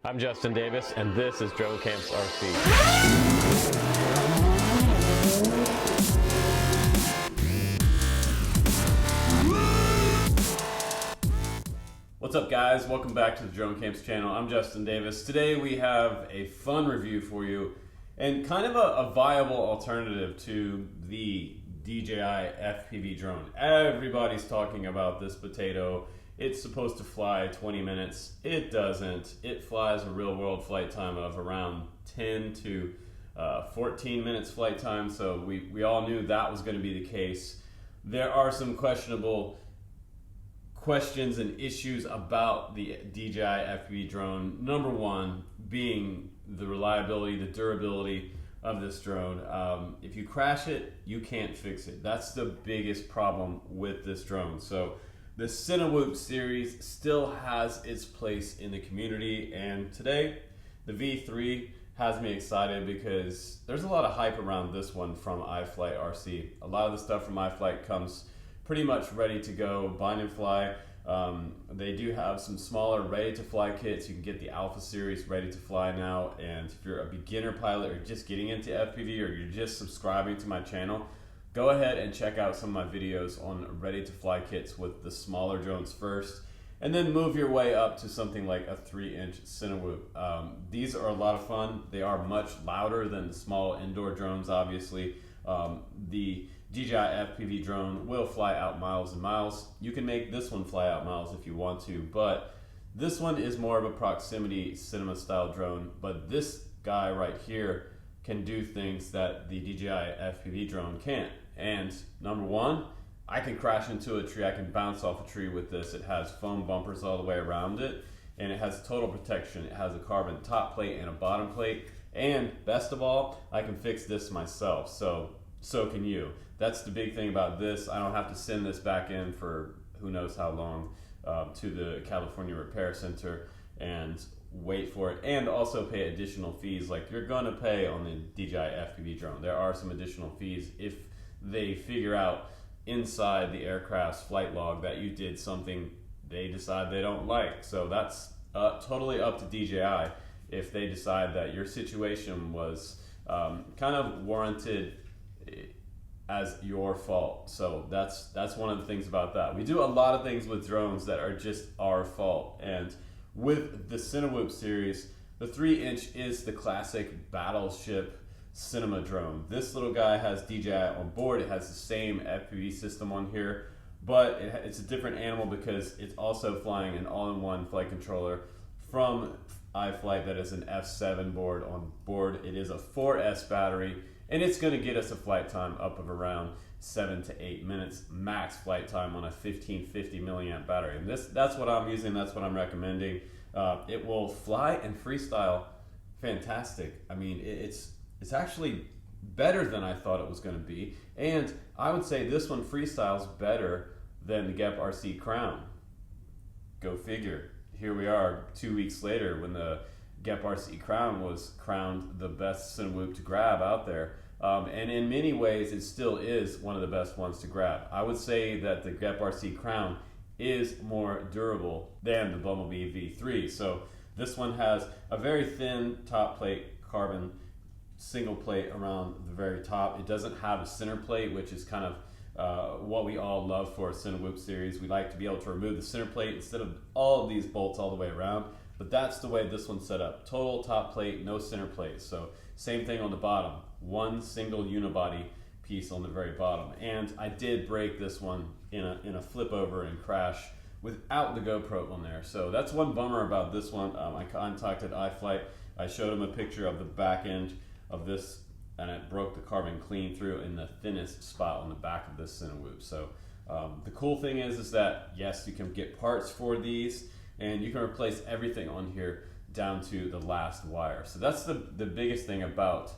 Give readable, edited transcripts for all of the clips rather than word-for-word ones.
I'm Justin Davis, and this is Drone Camps RC. What's up, guys? Welcome back to the Drone Camps channel. I'm Justin Davis. Today we have a fun review for you and kind of a viable alternative to the DJI FPV drone. Everybody's talking about this potato. It's supposed to fly 20 minutes. It doesn't. It flies a real world flight time of around 10 to 14 minutes flight time. So we all knew that was going to be the case. There are some questionable questions and issues about the DJI FPV drone. Number one being the reliability, the durability of this drone. If you crash it, you can't fix it. That's the biggest problem with this drone. So the Cinewhoop series still has its place in the community, and today the V3 has me excited because there's a lot of hype around this one from iFlight RC. A lot of the stuff from iFlight comes pretty much ready to go, bind and fly. They do have some smaller ready to fly kits. You can get the Alpha series ready to fly now, and if you're a beginner pilot or just getting into FPV or you're just subscribing to my channel, go ahead and check out some of my videos on ready to fly kits with the smaller drones first, and then move your way up to something like a 3-inch Cinewhoop. These are a lot of fun. They are much louder than the small indoor drones, obviously. The DJI FPV drone will fly out miles and miles. You can make this one fly out miles if you want to, but this one is more of a proximity cinema style drone. But this guy right here can do things that the DJI FPV drone can't. And number one, I can crash into a tree. I can bounce off a tree with this. It has foam bumpers all the way around it, and it has total protection. It has a carbon top plate and a bottom plate. And best of all, I can fix this myself. So can you. That's the big thing about this. I don't have to send this back in for who knows how long to the California Repair Center and wait for it, and also pay additional fees like you're gonna pay on the DJI FPV drone. There are some additional fees if they figure out inside the aircraft's flight log that you did something they decide they don't like. So that's totally up to DJI if they decide that your situation was kind of warranted as your fault. So that's one of the things about that. We do a lot of things with drones that are just our fault, and with the Cinewhoop series, the 3-inch is the classic battleship cinema drone. This little guy has DJI on board. It has the same FPV system on here, but it's a different animal because it's also flying an all-in-one flight controller from iFlight that is an F7 board on board. It is a 4S battery, and it's going to get us a flight time up of around 7 to 8 minutes max flight time on a 1550 milliamp battery. And that's what I'm using. That's what I'm recommending. It will fly and freestyle fantastic. I mean, it's actually better than I thought it was going to be. And I would say this one freestyles better than the Gep RC Crown. Go figure. Here we are 2 weeks later when the Gep RC Crown was crowned the best Cinewhoop to grab out there. And in many ways, it still is one of the best ones to grab. I would say that the Gep RC Crown is more durable than the BUMBLEBEE V3. So this one has a very thin top plate, carbon single plate around the very top. It doesn't have a center plate, which is kind of what we all love for a Cinewhoop series. We like to be able to remove the center plate instead of all of these bolts all the way around. But that's the way this one's set up. Total top plate, no center plate. So same thing on the bottom. One single unibody piece on the very bottom. And I did break this one in a flip over and crash without the GoPro on there. So that's one bummer about this one. I contacted iFlight. I showed them a picture of the back end of this, and it broke the carbon clean through in the thinnest spot on the back of this Cinewhoop. So the cool thing is that yes, you can get parts for these, and you can replace everything on here down to the last wire. So that's the biggest thing about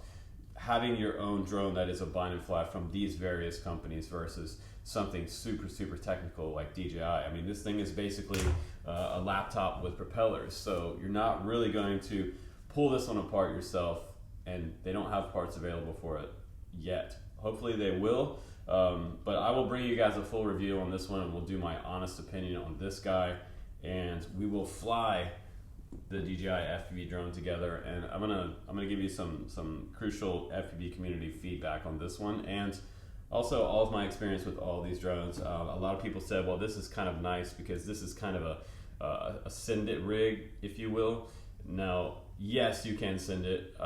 having your own drone that is a bind and fly from these various companies versus something super technical like DJI. I mean, this thing is basically a laptop with propellers, so you're not really going to pull this one apart yourself, and they don't have parts available for it yet. Hopefully they will, but I will bring you guys a full review on this one, and we'll do my honest opinion on this guy, and we will fly the DJI FPV drone together, and I'm gonna give you some crucial FPV community feedback on this one, and also all of my experience with all these drones. A lot of people said, well, this is kind of nice because this is kind of a send it rig, if you will. Now, yes, you can send it.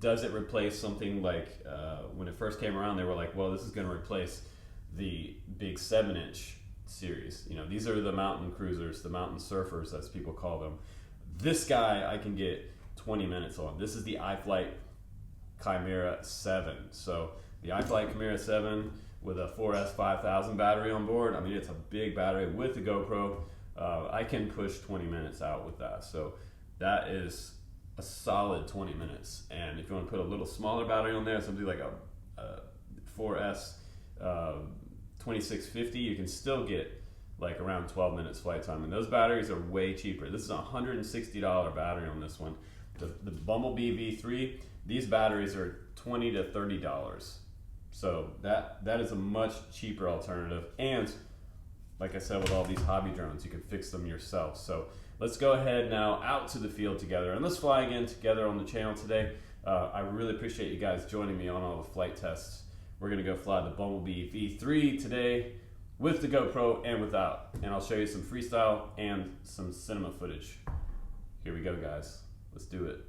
Does it replace something like when it first came around? They were like, well, this is going to replace the big 7-inch series. You know, these are the mountain cruisers, the mountain surfers, as people call them. This guy I can get 20 minutes on. This is the iFlight Chimera 7. So the iFlight Chimera 7 with a 4S 5000 battery on board. I mean, it's a big battery with the GoPro. I can push 20 minutes out with that. So that is a solid 20 minutes. And if you want to put a little smaller battery on there, something like a 4S 2650, you can still get like around 12 minutes flight time. And those batteries are way cheaper. This is a $160 battery on this one. The BUMBLEBee V3, these batteries are $20 to $30. So that is a much cheaper alternative. And like I said, with all these hobby drones, you can fix them yourself. So let's go ahead now out to the field together, and let's fly again together on the channel today. I really appreciate you guys joining me on all the flight tests. We're gonna go fly the BUMBLEBee V3 today with the GoPro and without. And I'll show you some freestyle and some cinema footage. Here we go, guys. Let's do it.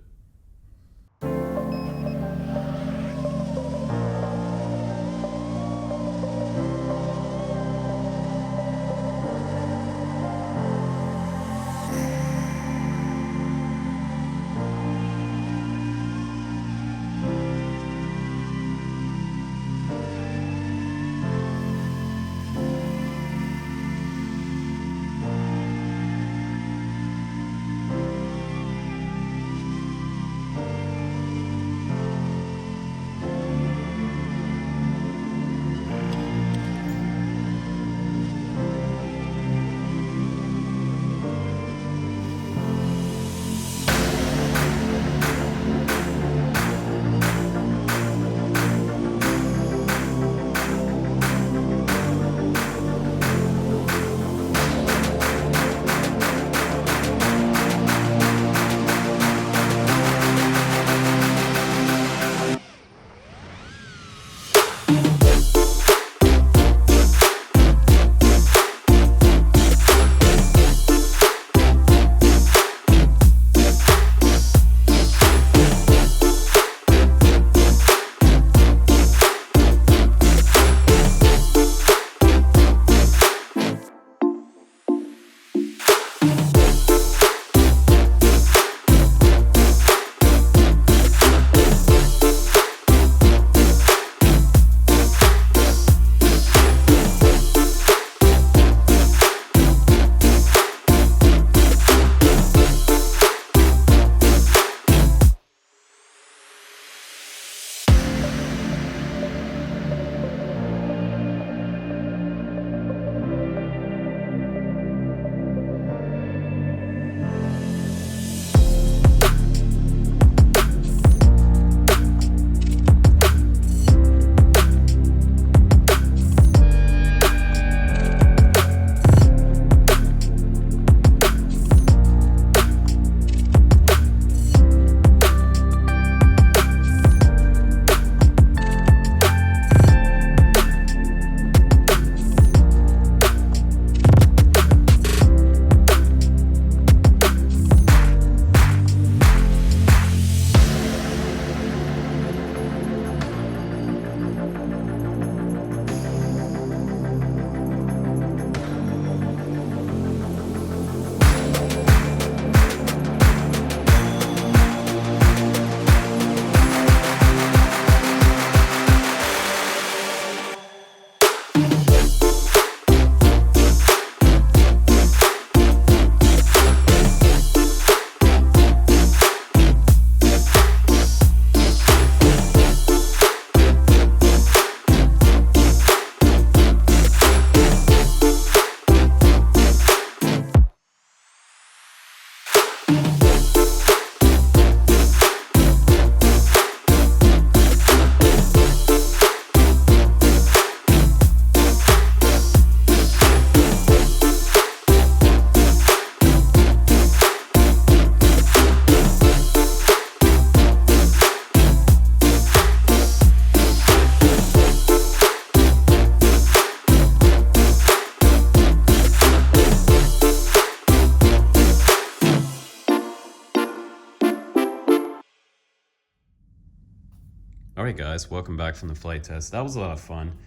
All right, guys, welcome back from the flight test. That was a lot of fun.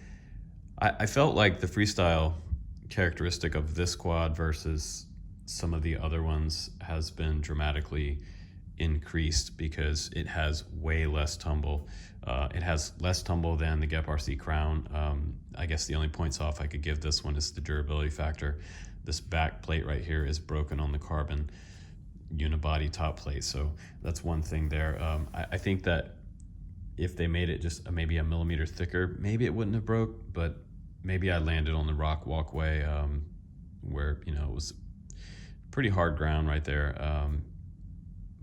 I felt like the freestyle characteristic of this quad versus some of the other ones has been dramatically increased because it has way less tumble. It has less tumble than the Gep RC Crown. I guess the only points off I could give this one is the durability factor. This back plate right here is broken on the carbon unibody top plate, so that's one thing there. I think that if they made it just maybe a millimeter thicker, maybe it wouldn't have broke, but maybe I landed on the rock walkway where, you know, it was pretty hard ground right there.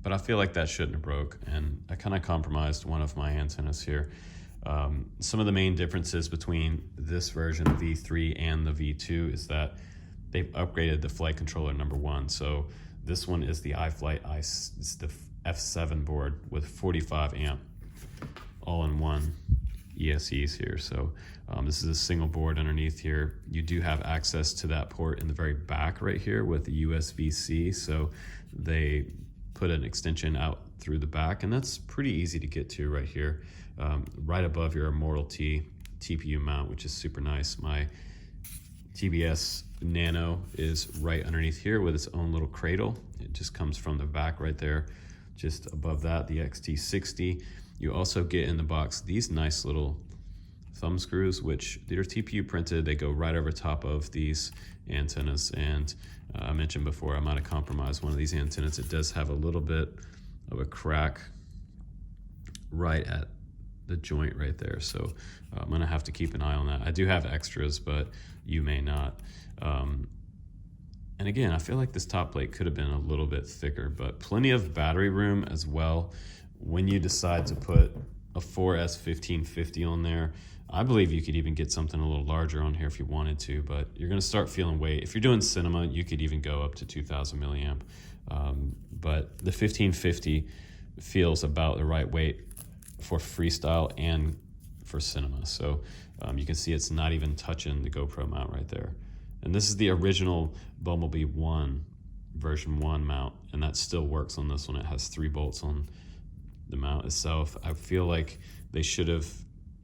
But I feel like that shouldn't have broke, and I kind of compromised one of my antennas here. Some of the main differences between this version, the V3 and the V2, is that they've upgraded the flight controller number one. So this one is the iFlight, it's the F7 board with 45 amp all-in-one ESCs here. So this is a single board underneath here. You do have access to that port in the very back right here with the USB-C. So they put an extension out through the back, and that's pretty easy to get to right here, right above your Immortal T TPU mount, which is super nice. My TBS Nano is right underneath here with its own little cradle. It just comes from the back right there. Just above that, the XT60. You also get in the box these nice little thumb screws, which they're TPU printed. They go right over top of these antennas. And I mentioned before, I might have compromised one of these antennas. It does have a little bit of a crack right at the joint right there. So I'm gonna have to keep an eye on that. I do have extras, but you may not. And again, I feel like this top plate could have been a little bit thicker, but plenty of battery room as well. When you decide to put a 4S 1550 on there, I believe you could even get something a little larger on here if you wanted to, but you're gonna start feeling weight. If you're doing cinema, you could even go up to 2000 milliamp. But the 1550 feels about the right weight for freestyle and for cinema. So you can see it's not even touching the GoPro mount right there. And this is the original Bumblebee 1, version 1 mount, and that still works on this one. It has 3 bolts on the mount itself. I feel like they should have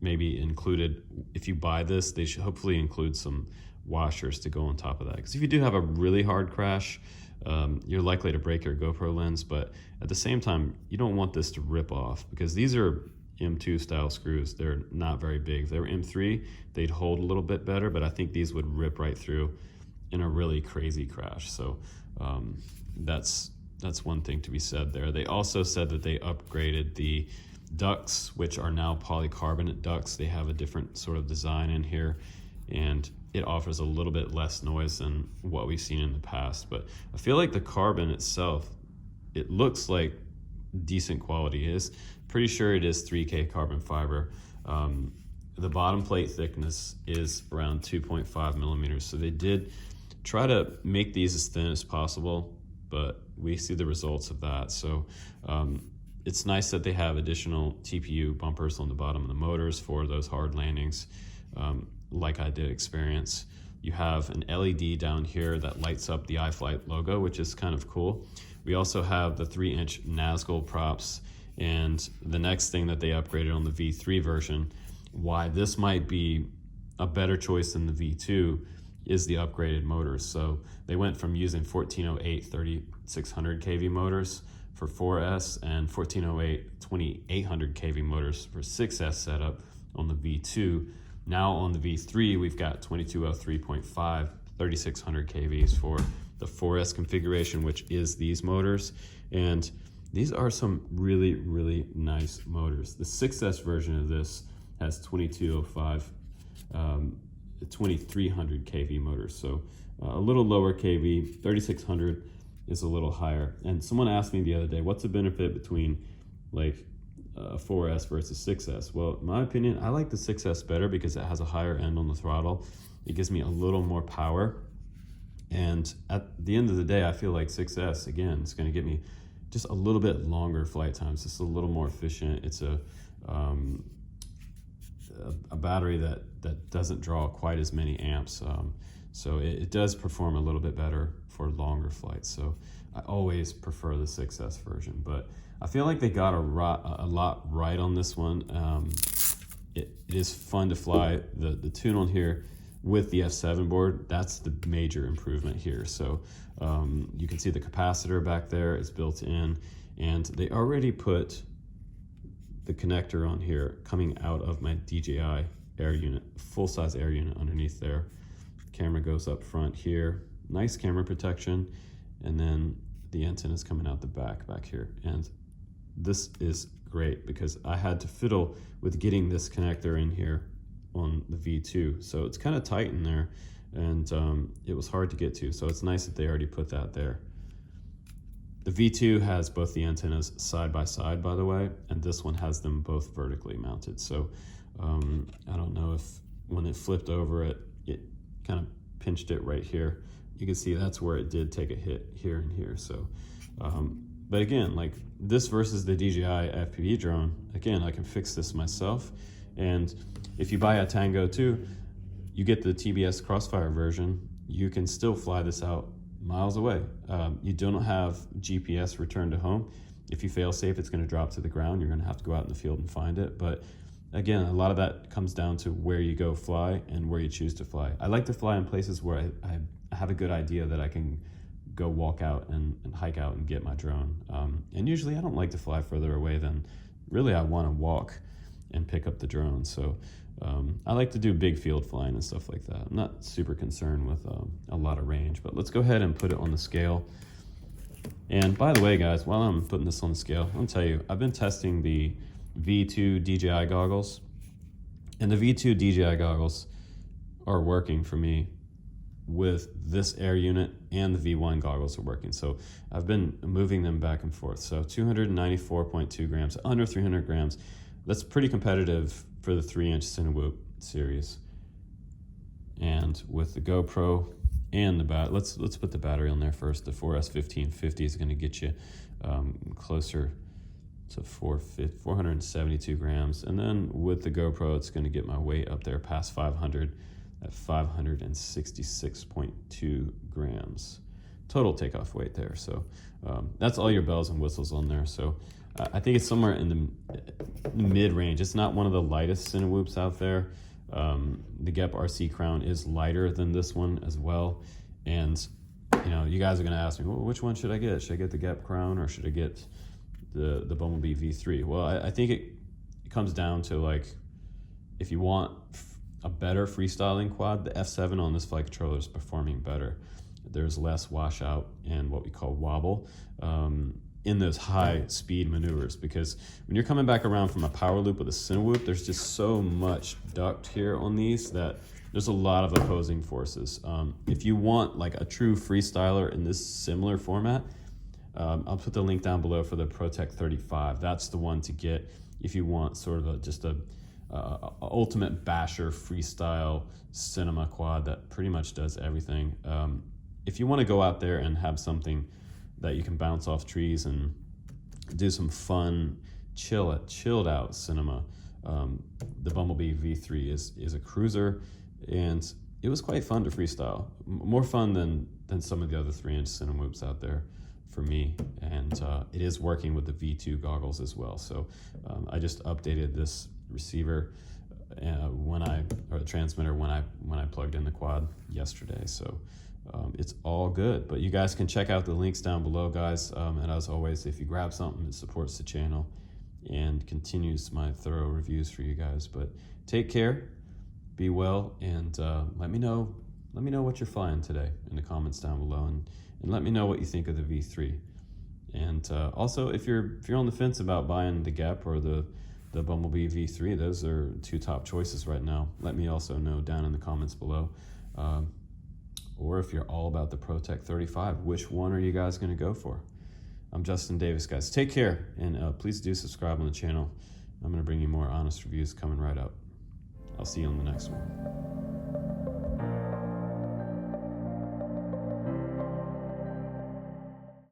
maybe included, if you buy this, they should hopefully include some washers to go on top of that. Because if you do have a really hard crash, you're likely to break your GoPro lens, but at the same time, you don't want this to rip off, because these are M2 style screws. They're not very big. If they were M3, they'd hold a little bit better, but I think these would rip right through in a really crazy crash. So that's one thing to be said there. They also said that they upgraded the ducts, which are now polycarbonate ducts. They have a different sort of design in here, and it offers a little bit less noise than what we've seen in the past. But I feel like the carbon itself, it looks like decent quality. It is pretty sure it is 3K carbon fiber. The bottom plate thickness is around 2.5 millimeters. So they did try to make these as thin as possible, but we see the results of that. So it's nice that they have additional TPU bumpers on the bottom of the motors for those hard landings, like I did experience. You have an LED down here that lights up the iFlight logo, which is kind of cool. We also have the 3-inch Nazgul props, and the next thing that they upgraded on the V3 version, why this might be a better choice than the V2, is the upgraded motors. So they went from using 1408 3600 kV motors for 4S and 1408 2800 kV motors for 6S setup on the V2. Now on the V3, we've got 2203.5 3600 kVs for the 4S configuration, which is these motors. And these are some really, really nice motors. The 6S version of this has 2205 2300 kV motors, so a little lower kV. 3600 is a little higher. And someone asked me the other day, what's the benefit between like 4S versus 6S? Well, in my opinion, I like the 6S better because it has a higher end on the throttle. It gives me a little more power, and at the end of the day, I feel like 6S, again, it's going to get me just a little bit longer flight times, just a little more efficient. It's a battery that doesn't draw quite as many amps, so it does perform a little bit better for longer flights. So I always prefer the 6S version, but I feel like they got a lot right on this one. It is fun to fly. The tune on here with the F7 board, that's the major improvement here. So you can see the capacitor back there is built in, and they already put the connector on here coming out of my DJI air unit, full-size air unit underneath there. Camera goes up front here, nice camera protection, and then the antenna's coming out the back here. And this is great because I had to fiddle with getting this connector in here on the V2, so it's kind of tight in there, and it was hard to get to, so it's nice that they already put that there. The V2 has both the antennas side by side, by the way, and this one has them both vertically mounted. So I don't know if when it flipped over, it kind of pinched it right here. You can see that's where it did take a hit here and here. So, but again, like this versus the DJI FPV drone, again, I can fix this myself. And if you buy a Tango 2, you get the TBS Crossfire version, you can still fly this out miles away. You don't have GPS return to home. If you fail safe, it's going to drop to the ground. You're going to have to go out in the field and find it. But again, a lot of that comes down to where you go fly and where you choose to fly. I like to fly in places where I have a good idea that I can go walk out and hike out and get my drone. And usually I don't like to fly further away than really I want to walk and pick up the drone. So I like to do big field flying and stuff like that. I'm not super concerned with a lot of range, but let's go ahead and put it on the scale. And by the way, guys, while I'm putting this on the scale, I'll tell you, I've been testing the V2 DJI goggles, and the V2 DJI goggles are working for me with this air unit, and the V1 goggles are working. So I've been moving them back and forth. So 294.2 grams, under 300 grams. That's pretty competitive for the 3-inch Cinewhoop series. And with the GoPro and the battery, let's put the battery on there first. The 4S1550 is going to get you closer to 472 grams. And then with the GoPro, it's going to get my weight up there past 500 at 566.2 grams. Total takeoff weight there. So that's all your bells and whistles on there. So I think it's somewhere in the mid-range. It's not one of the lightest Cinewhoops out there. The Gep RC Crown is lighter than this one as well. And you know, you guys are going to ask me, well, which one should I get? Should I get the Gep Crown or should I get the BUMBLEBEE V3? Well, I think it comes down to, like, if you want a better freestyling quad, the F7 on this flight controller is performing better. There's less washout and what we call wobble in those high speed maneuvers, because when you're coming back around from a power loop with a Cinewhoop, there's just so much duct here on these that there's a lot of opposing forces. If you want like a true freestyler in this similar format, I'll put the link down below for the ProTech 35. That's the one to get if you want sort of just a ultimate basher freestyle cinema quad that pretty much does everything. If you want to go out there and have something that you can bounce off trees and do some fun, chilled out cinema, the BUMBLEBEE V3 is a cruiser, and it was quite fun to freestyle. More fun than some of the other 3-inch Cinewhoops out there for me, and it is working with the V2 goggles as well. So I just updated this receiver or the transmitter when I plugged in the quad yesterday. So it's all good. But you guys can check out the links down below, guys. And as always, if you grab something, it supports the channel and continues my thorough reviews for you guys. But take care, be well, and let me know what you're flying today in the comments down below, and let me know what you think of the V3. And also, if you're on the fence about buying the Gep or the BUMBLEBEE V3, those are two top choices right now. Let me also know down in the comments below. Or if you're all about the ProTech 35, which one are you guys going to go for? I'm Justin Davis, guys. Take care, and please do subscribe on the channel. I'm going to bring you more honest reviews coming right up. I'll see you on the next one.